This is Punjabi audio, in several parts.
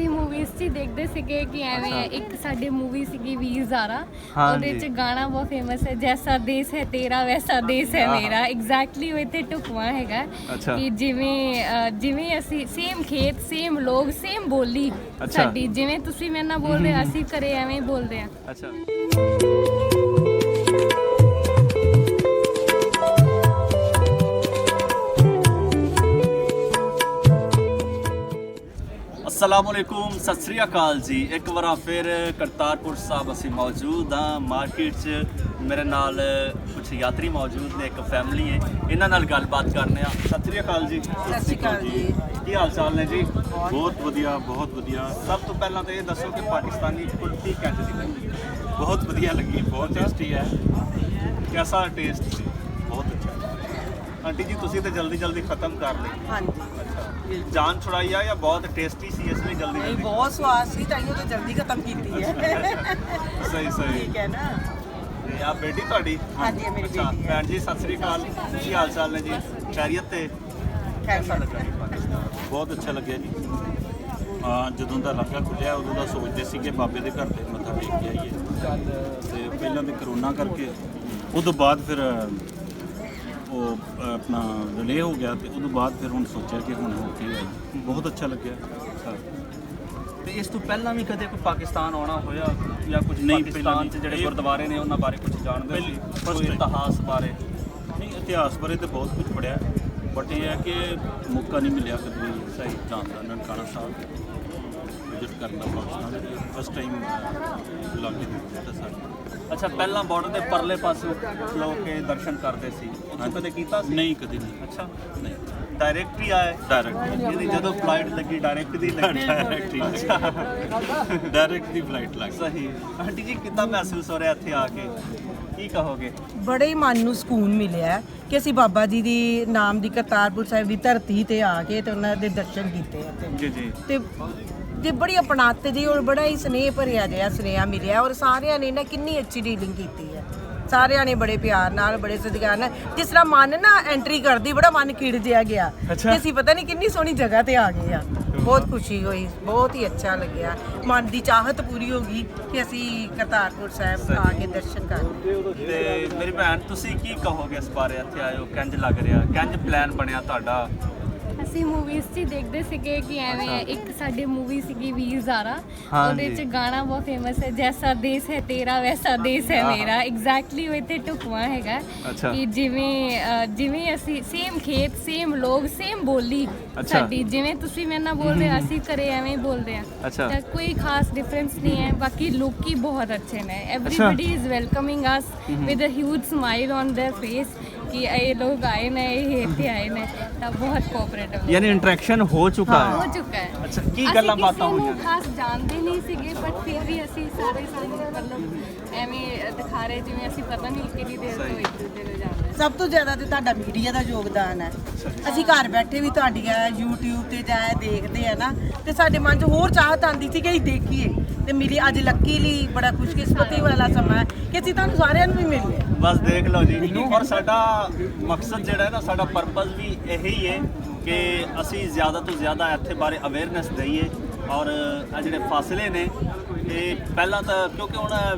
ਅਸੀਂ ਮੂਵੀਜ਼ 'ਚ ਹੀ ਦੇਖਦੇ ਸੀਗੇ ਕਿ ਐਵੇਂ ਇੱਕ ਸਾਡੀ ਮੂਵੀ ਸੀਗੀ ਵੀਰ ਜ਼ਾਰਾ, ਉਹਦੇ 'ਚ ਗਾਣਾ ਬਹੁਤ ਫੇਮਸ ਹੈ, ਜੈਸਾ ਦੇਸ ਹੈ ਤੇਰਾ ਵੈਸਾ ਦੇਸ ਹੈ ਮੇਰਾ। ਐਗਜ਼ੈਕਟਲੀ ਉਹ ਇੱਥੇ ਢੁਕਵਾਂ ਹੈਗਾ ਕਿ ਜਿਵੇਂ ਅਸੀਂ ਸੇਮ ਖੇਤ, ਸੇਮ ਲੋਕ, ਸੇਮ ਬੋਲੀ ਸਾਡੀ, ਜਿਵੇਂ ਤੁਸੀਂ ਮੇਰੇ ਨਾਲ ਬੋਲ ਰਹੇ ਅਸੀਂ ਘਰੇ ਐਵੇਂ ਹੀ ਬੋਲਦੇ ਹਾਂ। अस्सलामुअलैकुम, सत श्री अकाल जी। एक बार फिर करतारपुर साहब असी मौजूद हाँ मार्केट च। मेरे नाल कुछ यात्री मौजूद ने, एक फैमिली है, इन्हां नाल गलबात करने। सत श्री अकाल जी। सत श्री अकाल जी। की हाल चाल ने जी? बहुत वधिया, बहुत वधिया। सब तो पहला तो ये दसो कि पाकिस्तानी कुल्फी कैसी लगी? बहुत वधिया लगी, बहुत टेस्टी है। कैसा टेस्ट सी? बहुत अच्छा। आंटी जी तुसी तो जल्दी जल्दी खत्म कर ली। हाँ जी। अच्छा, जान छुड़ाई है या बहुत टेस्टी सी इसलिए जल्दी नहीं, जल्दी? बहुत स्वाद सी, ताइयों तो जल्दी खत्म की है। सही सही ठीक है ना। ਤੇ ਆ ਬੇਟੀ ਤੁਹਾਡੀ? हाँ जी, मेरी ਅੱਛਾ बेटी है। ਭੈਣ ਜੀ ਸਤਿ ਸ੍ਰੀ ਅਕਾਲ, ਕੀ ਹਾਲ ਚਾਲ ਨੇ ਜੀ? ਖੈਰੀਅਤ ਤੇ? ਕੈਸਾ ਲੱਗਾ ਜੀ ਪਾਕਿਸਤਾਨ? ਬਹੁਤ ਅੱਛਾ ਲੱਗਿਆ ਜੀ। ਜਦੋਂ ਦਾ ਲਾਗਾ ਖੁੱਲਿਆ ਉਦੋਂ ਦਾ ਸੋਚਦੇ ਸੀ ਕਿ ਬਾਬੇ ਦੇ ਘਰ ਤੇ ਮੱਥਾ ਟੇਕ ਕੇ ਆਈਏ, ਤੇ ਪਹਿਲਾਂ ਤੇ ਕਰੋਨਾ ਕਰਕੇ ਉਦੋਂ ਬਾਅਦ ਫਿਰ ਉਹ ਆਪਣਾ ਰਿਲੇ ਹੋ ਗਿਆ, ਤੇ ਉਦੋਂ ਬਾਅਦ ਫਿਰ ਹੁਣ ਸੋਚਿਆ ਕਿ ਹੁਣ ਹੋ ਕੇ ਆਈਏ। ਬਹੁਤ ਅੱਛਾ ਲੱਗਿਆ। ਤੇ ਇਸ ਤੋਂ ਪਹਿਲਾਂ ਵੀ ਕਦੇ ਕੋਈ ਪਾਕਿਸਤਾਨ ਆਉਣਾ ਹੋਇਆ ਜਾਂ ਕੁਝ ਨਹੀਂ, ਪਾਕਿਸਤਾਨ ਪਹਿਲਾਂ 'ਚ ਜਿਹੜੇ ਨਹੀਂ। ਗੁਰਦੁਆਰੇ ਨੇ ਉਹਨਾਂ ਬਾਰੇ ਕੁਝ ਜਾਣਦੇ ਸੀ? first ਕੋਈ time। ਇਤਿਹਾਸ ਬਾਰੇ? ਨਹੀਂ, ਇਤਿਹਾਸ ਬਾਰੇ ਤਾਂ ਬਹੁਤ ਕੁਝ ਪੜ੍ਹਿਆ, ਬਟ ਇਹ ਹੈ ਕਿ ਮੌਕਾ ਨਹੀਂ ਮਿਲਿਆ ਕਦੇ ਸਹੀ ਜਾਣ ਦਾ। ਨਨਕਾਣਾ ਸਾਹਿਬ ਵਿਜ਼ਿਟ ਕਰਨ ਦਾ ਪਾਕਿਸਤਾਨ ਫਸਟ ਟਾਈਮ ਲਾਗੇ ਦਿੱਤਾ ਸਾਡੇ। ਅੱਛਾ, ਪਹਿਲਾਂ ਬਾਰਡਰ ਦੇ ਪਰਲੇ ਪਾਸੋਂ ਖਲੋ ਕੇ ਦਰਸ਼ਨ ਕਰਦੇ ਸੀ, ਉੱਥੇ ਕਦੇ ਕੀਤਾ ਸੀ? ਨਹੀਂ, ਕਦੇ ਨਹੀਂ। ਅੱਛਾ, ਨਹੀਂ, ਡਾਇਰੈਕਟ ਹੀ ਆਏ? ਡਾਇਰੈਕਟ ਯਾਨੀ ਜਦੋਂ ਫਲਾਈਟ ਲੱਗੀ ਡਾਇਰੈਕਟ ਦੀ ਲੱਗੀ? ਡਾਇਰੈਕਟ ਦੀ ਫਲਾਈਟ ਲੱਗ ਸਹੀ। ਆਂਟੀ ਜੀ ਕਿੱਦਾਂ ਮਹਿਸੂਸ ਹੋ ਰਿਹਾ ਇੱਥੇ ਆ ਕੇ, ਕੀ ਕਹੋਗੇ? ਬੜੇ ਹੀ ਮਨ ਨੂੰ ਸਕੂਨ ਮਿਲਿਆ ਕਿ ਅਸੀਂ ਬਾਬਾ ਜੀ ਦੀ ਨਾਮ ਦੀ ਕਰਤਾਰਪੁਰ ਸਾਹਿਬ ਦੀ ਧਰਤੀ ਤੇ ਆ ਕੇ ਤੇ ਉਹਨਾਂ ਦੇ ਦਰਸ਼ਨ ਕੀਤੇ ਆ। ਜੀ ਜੀ। ਤੇ ਬੜੀ ਅਪਣਾਤ ਜੀ ਔਰ ਬੜਾ ਹੀ ਸਨੇਹ ਭਰਿਆ ਜਿਹਾ ਸੁਨੇਹਾ ਮਿਲਿਆ, ਔਰ ਸਾਰਿਆਂ ਨੇ ਨਾ ਕਿੰਨੀ ਅੱਛੀ ਡੀਲਿੰਗ ਕੀਤੀ ਹੈ। ਸਾਰਿਆਂ ਨੇ ਬੜੇ ਪਿਆਰ ਨਾਲ, ਬੜੇ ਸਤਿਕਾਰ ਨਾਲ, ਜਿਸ ਤਰ੍ਹਾਂ ਮਨ ਨਾ ਐਂਟਰੀ ਕਰਦੀ ਬੜਾ ਮਨ ਖਿੜ ਜਿਹਾ ਗਿਆ ਕਿ ਅਸੀਂ ਪਤਾ ਨਹੀਂ ਕਿੰਨੀ ਸੋਹਣੀ ਜਗ੍ਹਾ ਤੇ ਆ ਗਏ ਆ। ਬਹੁਤ ਖੁਸ਼ੀ ਹੋਈ, ਬਹੁਤ ਹੀ ਅੱਛਾ ਲੱਗਿਆ। ਮਨ ਦੀ ਚਾਹਤ ਪੂਰੀ ਹੋ ਗਈ ਕਿ ਅਸੀਂ ਕਰਤਾਰਪੁਰ ਸਾਹਿਬ ਆ ਕੇ ਦਰਸ਼ਨ ਕਰ ਲਏ। ਤੇ ਮੇਰੀ ਭੈਣ ਤੁਸੀਂ ਕੀ ਕਹੋਗੇ ਇਸ ਬਾਰੇ? ਇੱਥੇ ਆਇਓ, ਕਿੰਜ ਲੱਗ ਰਿਹਾ, ਕਿੰਜ ਪਲਾਨ ਬਣਿਆ ਤੁਹਾਡਾ? ਅਸੀਂ ਮੂਵੀਜ਼ 'ਚ ਹੀ ਦੇਖਦੇ ਸੀਗੇ ਕਿ ਐਵੇਂ ਇੱਕ ਸਾਡੀ ਮੂਵੀ ਸੀਗੀ ਵੀਰ ਜ਼ਾਰਾ, ਉਹਦੇ 'ਚ ਗਾਣਾ ਬਹੁਤ ਫੇਮਸ ਹੈ, ਜੈਸਾ ਦੇਸ ਹੈ ਤੇਰਾ ਵੈਸਾ ਦੇਸ ਹੈ ਮੇਰਾ। ਐਗਜ਼ੈਕਟਲੀ ਉਹ ਇੱਥੇ ਢੁਕਵਾਂ ਹੈਗਾ ਕਿ ਜਿਵੇਂ ਅਸੀਂ ਸੇਮ ਖੇਤ, ਸੇਮ ਲੋਕ, ਸੇਮ ਬੋਲੀ ਸਾਡੀ, ਜਿਵੇਂ ਤੁਸੀਂ ਮੇਰੇ ਨਾਲ ਬੋਲ ਰਹੇ ਅਸੀਂ ਘਰੇ ਐਵੇਂ ਹੀ ਬੋਲਦੇ ਹਾਂ। ਤਾਂ ਕੋਈ ਖਾਸ ਡਿਫਰੈਂਸ ਨਹੀਂ ਹੈ। ਬਾਕੀ ਲੋਕ ਹੀ ਬਹੁਤ ਅੱਛੇ ਨੇ। Everybody is welcoming us with a huge smile on their face कि ये लोग आए ने, ये इतने आए ने, तो बहुत कोऑपरेटिव यानी इंटरेक्शन हो चुका है? हो चुका है। अच्छा, की गल्लां बातां होईयां? खास जानते नहीं सीगे, बट फिर भी ਅਸੀਂ ਸਾਰੇ मतलब ਐਵੇਂ ਦਿਖਾ ਰਹੇ ਜਿਵੇਂ ਅਸੀਂ ਪਤਾ ਨਹੀਂ ਕਿੰਨੀ ਦੇਰ ਤੋਂ ਇੱਕ ਦੂਜੇ ਨੂੰ ਜਾਣਦੇ ਹਾਂ। ਸਭ ਤੋਂ ਜ਼ਿਆਦਾ ਤੇ ਤੁਹਾਡਾ ਮੀਡੀਆ ਦਾ ਯੋਗਦਾਨ ਹੈ। ਅਸੀਂ ਘਰ ਬੈਠੇ ਵੀ ਤੁਹਾਡੀਆਂ YouTube ਤੇ ਜਾਏ ਦੇਖਦੇ ਆ ਨਾ, ਤੇ ਸਾਡੇ ਮਨ 'ਚ ਹੋਰ ਚਾਹਤ ਆਉਂਦੀ ਸੀ ਕਿ ਅਸੀਂ ਦੇਖੀਏ, ਤੇ ਮਿਲੀ ਅੱਜ ਲੱਕੀਲੀ ਬੜਾ ਖੁਸ਼ਕਿਸਮਤੀ ਵਾਲਾ ਸਮਾਂ ਹੈ ਕਿ ਅਸੀਂ ਤੁਹਾਨੂੰ ਸਾਰਿਆਂ ਨੂੰ ਵੀ ਮਿਲੇ। ਬਸ ਦੇਖ ਲਓ ਜੀ। ਔਰ ਸਾਡਾ ਮਕਸਦ ਜਿਹੜਾ ਹੈ ਨਾ, ਸਾਡਾ ਪਰਪਸ ਵੀ ਇਹੀ ਹੈ ਕਿ ਅਸੀਂ ਜ਼ਿਆਦਾ ਤੋਂ ਜ਼ਿਆਦਾ ਇੱਥੇ ਬਾਰੇ ਅਵੇਅਰਨੈਸ ਦਈਏ। ਔਰ ਇਹ ਜਿਹੜੇ ਫਾਸਲੇ ਨੇ ਇਹ ਪਹਿਲਾਂ ਤਾਂ ਕਿਉਂਕਿ ਹੁਣ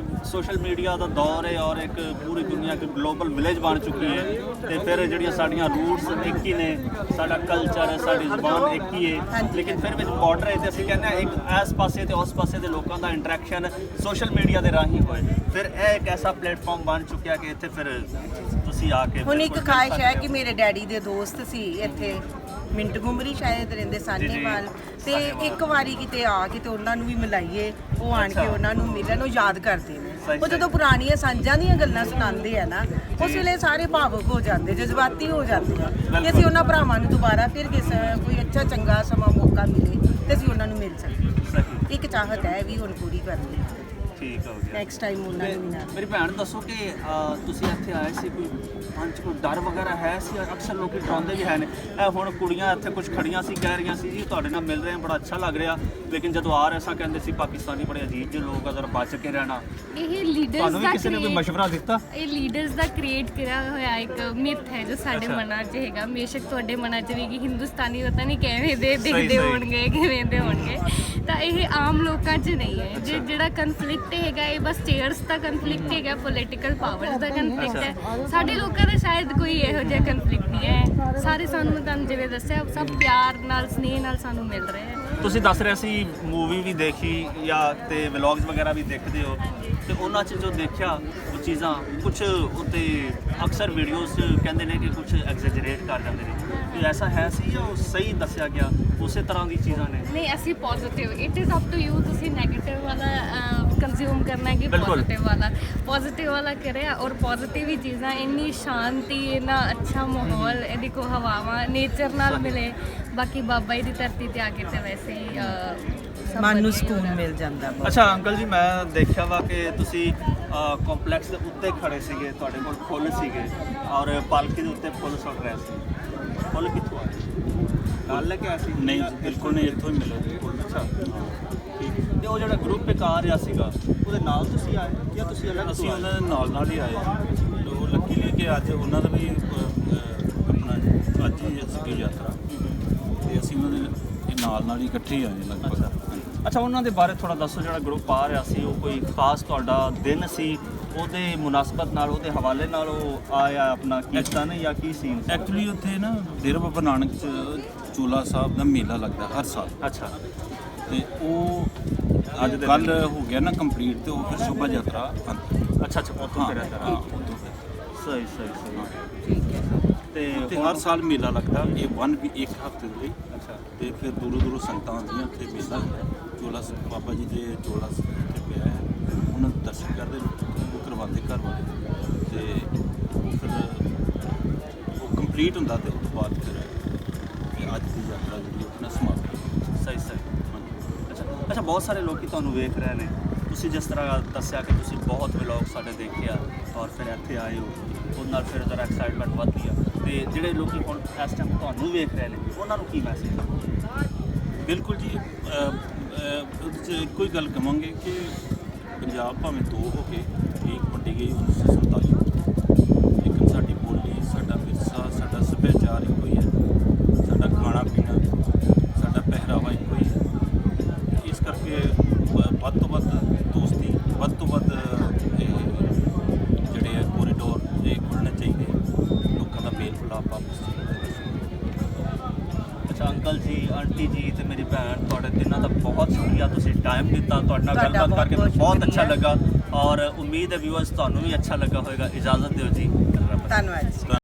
ਸੋਸ਼ਲ ਮੀਡੀਆ ਦਾ ਦੌਰ ਹੈ ਔਰ ਇੱਕ ਪੂਰੀ ਦੁਨੀਆ ਇੱਕ ਗਲੋਬਲ ਵਿਲੇਜ ਬਣ ਚੁੱਕੀ ਹੈ, ਤੇ ਫਿਰ ਜਿਹੜੀਆਂ ਸਾਡੀਆਂ ਰੂਟਸ ਇੱਕ ਹੀ ਨੇ, ਸਾਡਾ ਕਲਚਰ, ਸਾਡੀ ਜ਼ੁਬਾਨ ਇੱਕ ਹੀ ਹੈ, ਲੇਕਿਨ ਫਿਰ ਵਿੱਚ ਬਾਰਡਰ ਹੈ ਤੇ ਅਸੀਂ ਕਹਿੰਦੇ ਹਾਂ ਇੱਕ ਇਸ ਪਾਸੇ ਤੇ ਉਸ ਪਾਸੇ ਦੇ ਲੋਕਾਂ ਦਾ ਇੰਟਰੈਕਸ਼ਨ ਸੋਸ਼ਲ ਮੀਡੀਆ ਦੇ ਰਾਹੀਂ ਹੋਏ। ਫਿਰ ਇਹ ਇੱਕ ਐਸਾ ਪਲੇਟਫਾਰਮ ਬਣ ਚੁੱਕਿਆ ਕਿ ਇੱਥੇ ਫਿਰ ਤੁਸੀਂ ਆ ਕੇ ਹੁਣ ਇੱਕ ਖਾਹਿਸ਼ ਹੈ ਕਿ ਮੇਰੇ ਡੈਡੀ ਦੇ ਦੋਸਤ ਸੀ ਇੱਥੇ ਮਿੰਟ ਗੁੰਮਰੀ ਸ਼ਾਇਦ ਰਹਿੰਦੇ ਸਾਨੇਵਾਲ, ਤੇ ਇੱਕ ਵਾਰੀ ਕਿਤੇ ਆ ਕੇ ਤੇ ਉਹਨਾਂ ਨੂੰ ਵੀ ਮਿਲਾਈਏ। ਉਹ ਆਣ ਕੇ ਉਹਨਾਂ ਨੂੰ ਮਿਲਣ, ਉਹ ਯਾਦ ਕਰਦੇ ਨੇ। ਉਹ ਜਦੋਂ ਪੁਰਾਣੀਆਂ ਸਾਂਝਾਂ ਦੀਆਂ ਗੱਲਾਂ ਸੁਣਾਉਂਦੇ ਆ ਨਾ, ਉਸ ਵੇਲੇ ਸਾਰੇ ਭਾਵੁਕ ਹੋ ਜਾਂਦੇ, ਜਜ਼ਬਾਤੀ ਹੋ ਜਾਂਦੇ ਆ ਕਿ ਅਸੀਂ ਉਹਨਾਂ ਭਰਾਵਾਂ ਨੂੰ ਦੁਬਾਰਾ ਫਿਰ ਕੋਈ ਅੱਛਾ ਚੰਗਾ ਸਮਾਂ ਮੌਕਾ ਮਿਲੇ ਤੇ ਅਸੀਂ ਉਹਨਾਂ ਨੂੰ ਮਿਲ ਸਕੀਏ। ਇੱਕ ਚਾਹਤ ਹੈ ਵੀ ਹੁਣ ਪੂਰੀ ਕਰਨੀ। ਠੀਕ ਹੋ ਗਿਆ। ਨੈਕਸਟ ਟਾਈਮ ਉਹਨਾਂ ਨੂੰ ਮਿਲਣਾ। ਮੇਰੀ ਭੈਣ ਦੱਸੋ ਕਿ ਤੁਸੀਂ ਇੱਥੇ ਆਏ ਸੀ, ਕੋਈ ਮਨ 'ਚ ਕੋਈ ਡਰ ਵਗੈਰਾ ਹੈ ਸੀ? ਅਕਸਰ ਲੋਕ ਡਰਾਉਂਦੇ ਵੀ ਹੈ ਨੇ। ਇਹ ਹੁਣ ਕੁੜੀਆਂ ਇੱਥੇ ਕੁਝ ਖੜੀਆਂ ਸੀ, ਕਹਿ ਰਹੀਆਂ ਸੀ ਜੀ ਤੁਹਾਡੇ ਨਾਲ ਮਿਲ ਰਹੇ ਹਾਂ, ਬੜਾ ਅੱਛਾ ਲੱਗ ਰਿਹਾ, ਲੇਕਿਨ ਜਦੋਂ ਆ ਰਹੇ ਸਾਂ ਕਹਿੰਦੇ ਸੀ ਪਾਕਿਸਤਾਨੀ ਬੜੇ ਅਜੀਬ ਜਿਹੇ ਲੋਕ ਆ, ਜ਼ਰਾ ਬਚ ਕੇ ਰਹਿਣਾ। ਇਹ ਲੀਡਰਸ ਤੁਹਾਨੂੰ ਵੀ ਦਾ ਕਿਸੇ ਨੇ ਕੋਈ ਮਸ਼ਵਰਾ ਦਿੱਤਾ? ਇਹ ਲੀਡਰਸ ਦਾ ਕ੍ਰੀਏਟ ਕਰਿਆ ਹੋਇਆ ਇੱਕ ਮਿਥ ਹੈ ਜੋ ਸਾਡੇ ਮਨਾਂ 'ਚ ਹੈਗਾ। ਬੇਸ਼ੱਕ ਤੁਹਾਡੇ ਮਨਾਂ 'ਚ ਵੀ ਕਿ ਹਿੰਦੁਸਤਾਨੀ ਪਤਾ ਨਹੀਂ ਕਿਵੇਂ ਦੇ ਦਿਖਦੇ ਹੋਣਗੇ, ਕਿਵੇਂ ਦੇ ਹੋਣਗੇ। ਤਾਂ ਇਹ ਲੋਕਾਂ 'ਚ ਨਹੀਂ ਹੈ। ਜਿਹੜਾ ਕਨਫਲਿਕਟ ਹੈਗਾ ਇਹ ਬਸ ਚੇਅਰਸ ਦਾ ਕਨਫਲਿਕਟ ਹੈਗਾ, ਪੋਲੀਟੀਕਲ ਪਾਵਰਸ ਦਾ ਕਨਫਲਿਕਟ ਹੈ। ਸਾਡੇ ਲੋਕਾਂ ਦਾ ਸ਼ਾਇਦ ਕੋਈ ਇਹੋ ਜਿਹਾ ਕਨਫਲਿਕਟ ਨਹੀਂ ਹੈ। ਸਾਰੇ ਸਾਨੂੰ, ਮੈਂ ਤੁਹਾਨੂੰ ਜਿਵੇਂ ਦੱਸਿਆ, ਸਭ ਪਿਆਰ ਨਾਲ, ਸਨੇਹ ਨਾਲ ਸਾਨੂੰ ਮਿਲ ਰਹੇ ਹੈ। ਤੁਸੀਂ ਦੱਸ ਰਹੇ ਸੀ ਮੂਵੀ ਵੀ ਦੇਖੀ ਜਾਂ ਤੇ ਵਲੌਗਸ ਵਗੈਰਾ ਵੀ ਦੇਖਦੇ ਹੋ, ਤੇ ਉਹਨਾਂ 'ਚ ਜੋ ਦੇਖਿਆ ਉਹ ਚੀਜ਼ਾਂ ਕੁਝ ਉੱਤੇ ਅਕਸਰ ਵੀਡੀਓਜ਼ ਕਹਿੰਦੇ ਨੇ ਕਿ ਕੁਝ ਐਗਜ਼ੈਜਰੇਟ ਕਰ ਜਾਂਦੇ ਨੇ, ਕਿ ਐਸਾ ਹੈ ਸੀ ਜਾਂ ਉਹ ਸਹੀ ਦੱਸਿਆ ਗਿਆ ਉਸੇ ਤਰ੍ਹਾਂ ਦੀ ਚੀਜ਼ਾਂ ਨੇ? ਨਹੀਂ, ਅਸੀਂ positive, it is up to you, ਤੁਸੀਂ ਨੈਗੇਟਿਵ ਵਾਲਾ ਕੰਜ਼ਿਊਮ ਕਰਨਾ ਹੈ ਕਿ ਬਿਲਕੁਲ। ਪੋਜ਼ਿਟਿਵ ਵਾਲਾ ਕਰਿਆ। ਔਰ ਪੋਜ਼ਿਟਿਵ ਹੀ ਚੀਜ਼ਾਂ, ਇੰਨੀ ਸ਼ਾਂਤੀ, ਇੰਨਾ ਅੱਛਾ ਮਾਹੌਲ, ਇਹ ਦੇਖੋ ਹਵਾਵਾਂ ਨੇਚਰ ਨਾਲ ਮਿਲੇ। ਬਾਕੀ ਬਾਬਾ ਜੀ ਦੀ ਧਰਤੀ ਤੇ ਆ ਕੇ ਤੇ ਵੈਸੇ ਹੀ ਸਭ ਮਨ ਨੂੰ ਵਧੀਆ ਹੀ ਸਕੂਨ ਹੋਣਾ। ਮਿਲ ਜਾਂਦਾ ਬਹੁਤ। ਅੱਛਾ ਅੰਕਲ ਜੀ, ਮੈਂ ਦੇਖਿਆ ਵਾ ਕਿ ਤੁਸੀਂ ਕੰਪਲੈਕਸ ਦੇ ਉੱਤੇ ਖੜੇ ਸੀਗੇ, ਤੁਹਾਡੇ ਕੋਲ ਫੁੱਲ ਸੀਗੇ ਔਰ ਪਾਲਕੀ ਦੇ ਉੱਤੇ ਫੁੱਲ ਸੁੱਟ ਰਹੇ ਸੀ। ਫੁੱਲ ਕਿੱਥੋਂ ਆਏ? ਨਾਲ ਲੈ ਕੇ ਆਏ ਸੀ? ਨਹੀਂ ਜੀ, ਬਿਲਕੁਲ ਨਹੀਂ, ਇੱਥੋਂ ਹੀ ਮਿਲੇ। ਅੱਛਾ, ਤੇ ਉਹ ਜਿਹੜਾ ਗਰੁੱਪ ਇੱਕ ਆ ਰਿਹਾ ਸੀਗਾ ਉਹਦੇ ਨਾਲ ਤੁਸੀਂ ਆਏ ਜਾਂ ਤੁਸੀਂ ਅਲੱਗ ਅਸੀਂ ਤੋਂ ਆਏ? ਉਹਨਾਂ ਦੇ ਨਾਲ ਹੀ ਆਏ ਹਾਂ। ਉਹ ਲੱਕੀਲੀ ਕਿ ਅੱਜ ਉਹਨਾਂ ਦਾ ਵੀ ਆਪਣਾ ਅੱਜ ਹੀ ਸੀਗੀ ਯਾਤਰਾ, ਤੇ ਅਸੀਂ ਉਹਨਾਂ ਦੇ ਨਾਲ ਹੀ ਇਕੱਠੇ ਹੀ ਆਏ ਲਗਭਗ। ਅੱਛਾ, ਉਹਨਾਂ ਦੇ ਬਾਰੇ ਥੋੜਾ ਦੱਸੋ। ਜਿਹੜਾ ਗਰੁੱਪ ਆ ਰਿਹਾ ਸੀ ਉਹ ਕੋਈ ਖਾਸ ਤੁਹਾਡਾ ਦਿਨ ਸੀ, ਉਹਦੇ ਮੁਨਾਸਬਤ ਨਾਲ, ਉਹਦੇ ਹਵਾਲੇ ਨਾਲ ਉਹ ਆਇਆ ਆਪਣਾ ਕੀਰਤਨ ਜਾਂ ਕੀ ਸੀਨ? ਐਕਚੁਅਲੀ ਉੱਥੇ ਨਾ ਡੇਰਾ ਬਾਬਾ ਨਾਨਕ ਚ ਚੋਲਾ ਸਾਹਿਬ ਦਾ ਮੇਲਾ ਲੱਗਦਾ ਹਰ ਸਾਲ, ਅੱਛਾ, ਤੇ ਉਹ ਅੱਜ ਦੇ ਕੱਲ ਹੋ ਗਿਆ ਨਾ ਕੰਪਲੀਟ, ਤੇ ਉਹ ਫਿਰ ਸ਼ੋਭਾ ਯਾਤਰਾ ਆਉਂਦੀ। ਅੱਛਾ ਅੱਛਾ, ਉੱਥੋਂ ਫਿਰ ਹਾਂ, ਉੱਥੋਂ ਫਿਰ। ਸਹੀ ਸਹੀ ਸਹੀ। ਠੀਕ ਹੈ। ਤੇ ਹਰ ਸਾਲ ਮੇਲਾ ਲੱਗਦਾ, ਇਹ ਵੀ ਇੱਕ ਹਫ਼ਤੇ ਦੇ ਲਈ। ਅੱਛਾ, ਤੇ ਫਿਰ ਦੂਰੋਂ ਸੰਗਤਾਂ ਆਉਂਦੀਆਂ, ਉੱਥੇ ਮੇਲਾ ਹੁੰਦਾ। ਚੋਲਾ ਬਾਬਾ ਜੀ ਦੇ ਚੋਲਾ ਤੇ ਪਿਆ ਹੈ, ਉਹਨਾਂ ਦੇ ਦਰਸ਼ਨ ਕਰਦੇ ਉਹ ਕਰਵਾਉਂਦੇ ਘਰ ਵਾਲੇ, ਤੇ ਉਹ ਫਿਰ ਉਹ ਕੰਪਲੀਟ ਹੁੰਦਾ, ਤੇ ਉਸ ਤੋਂ ਬਾਅਦ ਫਿਰ ਅੱਜ ਦੀ ਯਾਤਰਾ ਜਿਹੜੀ ਆਪਣਾ ਸਮਾਪਤ। ਸਹੀ ਸਹੀ। ਅੱਛਾ, ਬਹੁਤ ਸਾਰੇ ਲੋਕੀ ਤੁਹਾਨੂੰ ਵੇਖ ਰਹੇ ਨੇ। ਤੁਸੀਂ ਜਿਸ ਤਰ੍ਹਾਂ ਦੱਸਿਆ ਕਿ ਤੁਸੀਂ ਬਹੁਤ ਵਲੌਗ ਸਾਡੇ ਦੇਖਿਆ ਔਰ ਫਿਰ ਇੱਥੇ ਆਏ ਹੋ, ਉਹਦੇ ਨਾਲ ਫਿਰ ਜ਼ਰਾ ਐਕਸਾਈਟਮੈਂਟ ਵੱਧ ਗਈ। ਤੇ ਜਿਹੜੇ ਲੋਕੀ ਹੁਣ ਇਸ ਟਾਈਮ ਤੁਹਾਨੂੰ ਵੇਖ ਰਹੇ ਨੇ, ਉਹਨਾਂ ਨੂੰ ਕੀ ਮੈਸੇਜ? ਬਿਲਕੁਲ ਜੀ, ਉਹਦੇ 'ਚ ਇੱਕੋ ਹੀ ਗੱਲ ਕਹਾਂਗੇ ਕਿ ਪੰਜਾਬ ਭਾਵੇਂ ਦੋ ਹੋ ਕੇ ਇੱਕ ਵੰਡੀ ਗਈ 1947, ਲੇਕਿਨ ਸਾਡੀ ਬੋਲੀ, ਸਾਡਾ ਵਿਰਸਾ, ਸਾਡਾ ਸੱਭਿਆਚਾਰ ਇੱਕੋ ਹੀ ਹੈ, ਸਾਡਾ ਖਾਣਾ ਪੀਣਾ, ਸਾਡਾ ਪਹਿਰਾਵਾ ਇੱਕੋ ਹੀ ਹੈ। ਇਸ ਕਰਕੇ ਵੱਧ ਤੋਂ ਵੱਧ ਦੋਸਤੀ, ਵੱਧ ਤੋਂ ਵੱਧ ਜਿਹੜੇ ਕੋਰੀਡੋਰ ਇਹ ਖੁੱਲ੍ਹਣੇ ਚਾਹੀਦੇ, ਲੋਕਾਂ ਦਾ ਮੇਲ ਮਿਲਾਪ ਆਪਸ 'ਚ। ਅੱਛਾ ਅੰਕਲ ਜੀ, ਆਂਟੀ ਜੀ ਤੇ ਮੇਰੀ ਭੈਣ, ਤੁਹਾਡੇ ਤਿੰਨਾਂ ਦਾ ਬਹੁਤ ਸ਼ੁਕਰੀਆ, ਤੁਸੀਂ ਟਾਈਮ ਦਿੱਤਾ। ਤੁਹਾਡੇ ਨਾਲ ਗੱਲਬਾਤ ਕਰਕੇ ਮੈਨੂੰ ਬਹੁਤ ਅੱਛਾ ਲੱਗਾ ਔਰ ਉਮੀਦ ਹੈ ਵਿਊਅਰਸ ਤੁਹਾਨੂੰ ਵੀ ਅੱਛਾ ਲੱਗਾ ਹੋਵੇਗਾ। ਇਜਾਜ਼ਤ ਦਿਓ ਜੀ। ਧੰਨਵਾਦ ਜੀ।